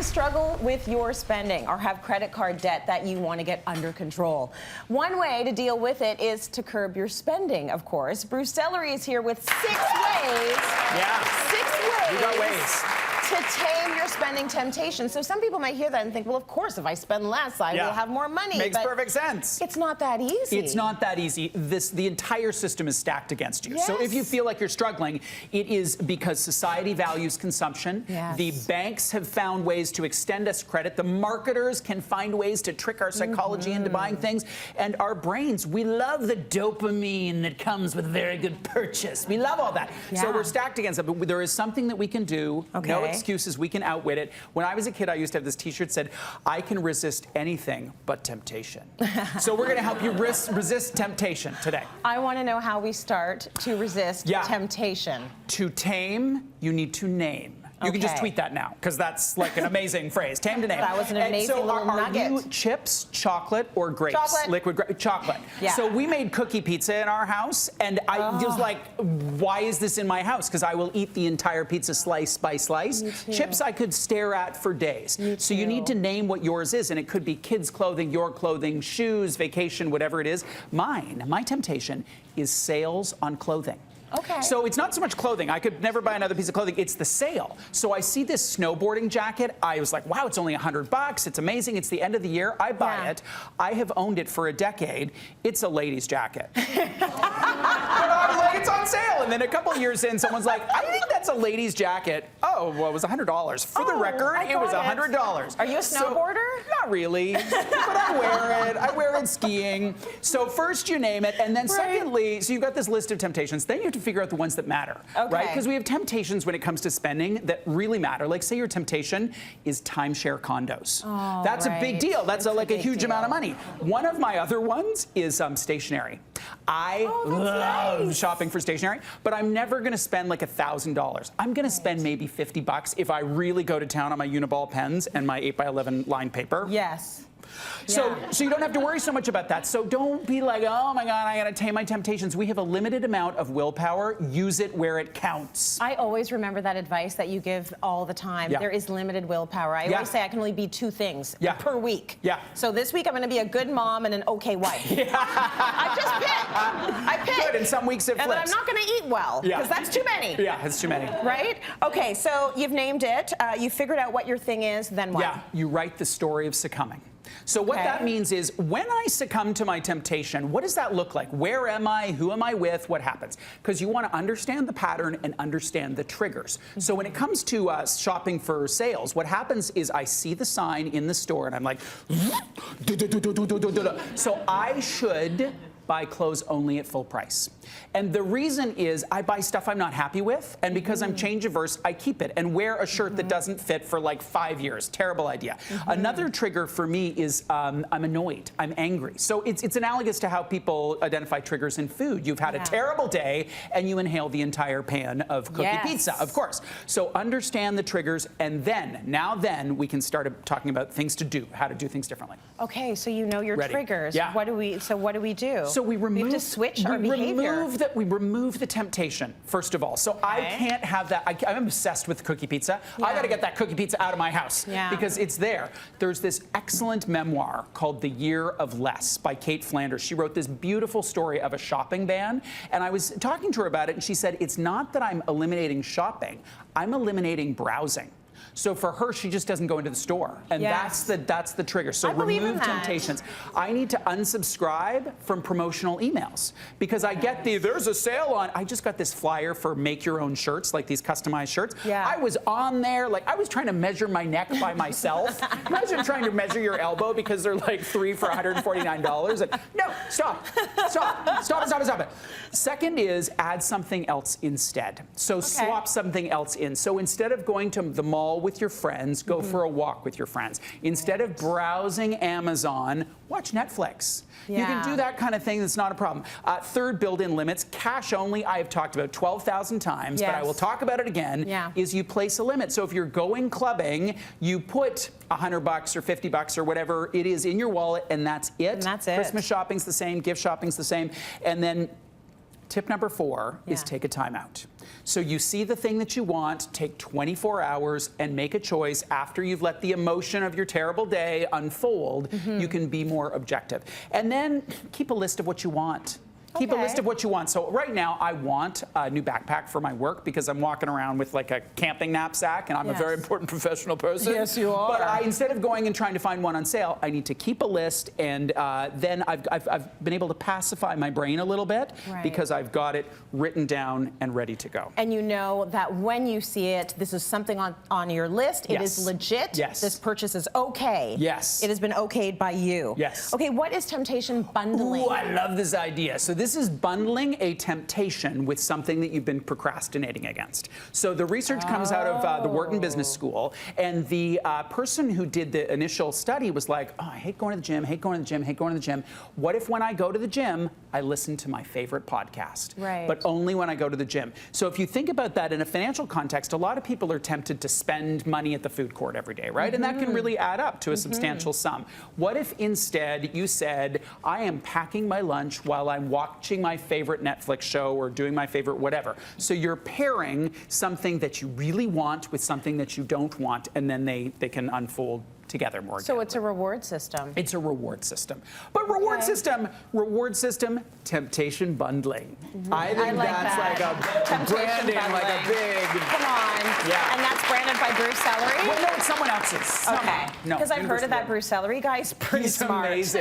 you struggle with your spending or have credit card debt that you want to get under control? One way to deal with it is to curb your spending, of course. Bruce Sellery is here with 6 ways. Yeah. 6 ways. We got ways to tame your spending temptation. So some people might hear that and think, well, of course, if I spend less, I will have more money. Makes perfect sense. It's not that easy. It's not that easy. The entire system is stacked against you. Yes. So if you feel like you're struggling, it is because society values consumption. Yes. The banks have found ways to extend us credit. The marketers can find ways to trick our psychology into buying things. And our brains, we love the dopamine that comes with very good purchase. We love all that. Yeah. So we're stacked against it. But there is something that we can do. Okay. No excuses. We can outwit it. When I was a kid, I used to have this T-shirt that said, I can resist anything but temptation. So we're going to help you resist temptation today. I want to know how we start to resist temptation. To tame, you need to name. You can just tweet that now, because that's like an amazing phrase. Tame to name. That was an amazing little nugget. Are you chips, chocolate, or grapes? Chocolate. Liquid chocolate. Yeah. So we made cookie pizza in our house, and I was like, why is this in my house? Because I will eat the entire pizza slice by slice. Chips I could stare at for days. So you need to name what yours is, and it could be kids' clothing, your clothing, shoes, vacation, whatever it is. My temptation is sales on clothing. Okay. So it's not so much clothing. I could never buy another piece of clothing. It's the sale. So I see this snowboarding jacket. I was like, wow, it's only $100. It's amazing. It's the end of the year. I buy it. I have owned it for a decade. It's a ladies' jacket. But I'm like, it's on sale. And then a couple years in, someone's like, I think that's a ladies' jacket. Oh, well, it was $100. For the record, it was $100. Are you a snowboarder? Not really, but I wear it. I wear it skiing. So first you name it, and then secondly, so you've got this list of temptations. Then you have to figure out the ones that matter, right? Because we have temptations when it comes to spending that really matter. Like, say your temptation is timeshare condos. Oh, that's a big deal. That's like a huge amount of money. One of my other ones is stationery. I love shopping for stationery, but I'm never going to spend like $1,000. I'm going to spend maybe $50 if I really go to town on my Uniball pens and my 8x11 lined paper. Yes. So you don't have to worry so much about that. So don't be like, oh my God, I gotta tame my temptations. We have a limited amount of willpower. Use it where it counts. I always remember that advice that you give all the time. There is limited willpower. I always say I can only be 2 things per week. So this week I'm gonna be a good mom and an okay wife. I just pick. I pick. Good, and some weeks it flips. And then I'm not gonna eat well, because that's too many. Yeah, it's too many. Right? Okay, so you've named it. You figured out what your thing is, then what? Yeah, you write the story of succumbing. So what that means is, when I succumb to my temptation, what does that look like? Where am I? Who am I with? What happens? Because you want to understand the pattern and understand the triggers. So when it comes to shopping for sales, what happens is I see the sign in the store and I'm like, so I should buy clothes only at full price. And the reason is I buy stuff I'm not happy with, and because I'm change averse, I keep it and wear a shirt that doesn't fit for like 5 years. Terrible idea. Another trigger for me is I'm annoyed, I'm angry. So it's analogous to how people identify triggers in food. You've had a terrible day and you inhale the entire pan of cookie pizza, of course. So understand the triggers, and then we can start talking about things to do, how to do things differently. Okay, so you know your triggers. What do we do? So we remove, have to switch our behavior. We remove the temptation, first of all. So I can't have that. I'm obsessed with cookie pizza. I got to get that cookie pizza out of my house because it's there. There's this excellent memoir called The Year of Less by Kate Flanders. She wrote this beautiful story of a shopping ban, and I was talking to her about it, and she said, it's not that I'm eliminating shopping, I'm eliminating browsing. So for her, she just doesn't go into the store, and that's the trigger. So remove temptations. I need to unsubscribe from promotional emails because I get there's a sale on. I just got this flyer for make your own shirts, like these customized shirts. I was on there, like I was trying to measure my neck by myself. Imagine trying to measure your elbow because they're like 3 for $149. And, no, stop it. Second is add something else instead. So swap something else in. So instead of going to the mall with your friends, go for a walk with your friends. Instead of browsing Amazon, watch Netflix. You can do that kind of thing. That's not a problem. Third, build in limits. Cash only, I have talked about 12,000 times, but I will talk about it again, is you place a limit. So if you're going clubbing, you put $100 or $50 or whatever it is in your wallet, and that's it. And that's it. Christmas shopping's the same, gift shopping's the same. And then Tip number 4 is take a timeout. So you see the thing that you want, take 24 hours and make a choice after you've let the emotion of your terrible day unfold. You can be more objective. And then keep a list of what you want. Keep a list of what you want. So right now, I want a new backpack for my work because I'm walking around with like a camping knapsack, and I'm a very important professional person. Yes, you are. But instead of going and trying to find one on sale, I need to keep a list, and then I've been able to pacify my brain a little bit because I've got it written down and ready to go. And you know that when you see it, this is something on your list. It is legit. This purchase is okay. It has been okayed by you. Okay, what is temptation bundling? Ooh, I love this idea. So this is bundling a temptation with something that you've been procrastinating against. So the research comes out of the Wharton Business School, and the person who did the initial study was like, oh, I hate going to the gym, hate going to the gym, hate going to the gym. What if when I go to the gym, I listen to my favorite podcast? But only when I go to the gym. So if you think about that in a financial context, a lot of people are tempted to spend money at the food court every day, right? And that can really add up to a substantial sum. What if instead you said, I am packing my lunch while I'm watching my favorite Netflix show or doing my favorite whatever. So you're pairing something that you really want with something that you don't want, and then they can unfold together more. So it's a reward system. It's a reward system. But reward system, temptation bundling. I think that's like a branding, like a big. Come on. And that's branded by Bruce Sellery? Well, no, it's someone else's. Okay. Because I've heard of that Bruce Sellery guy. He's pretty smart. Amazing.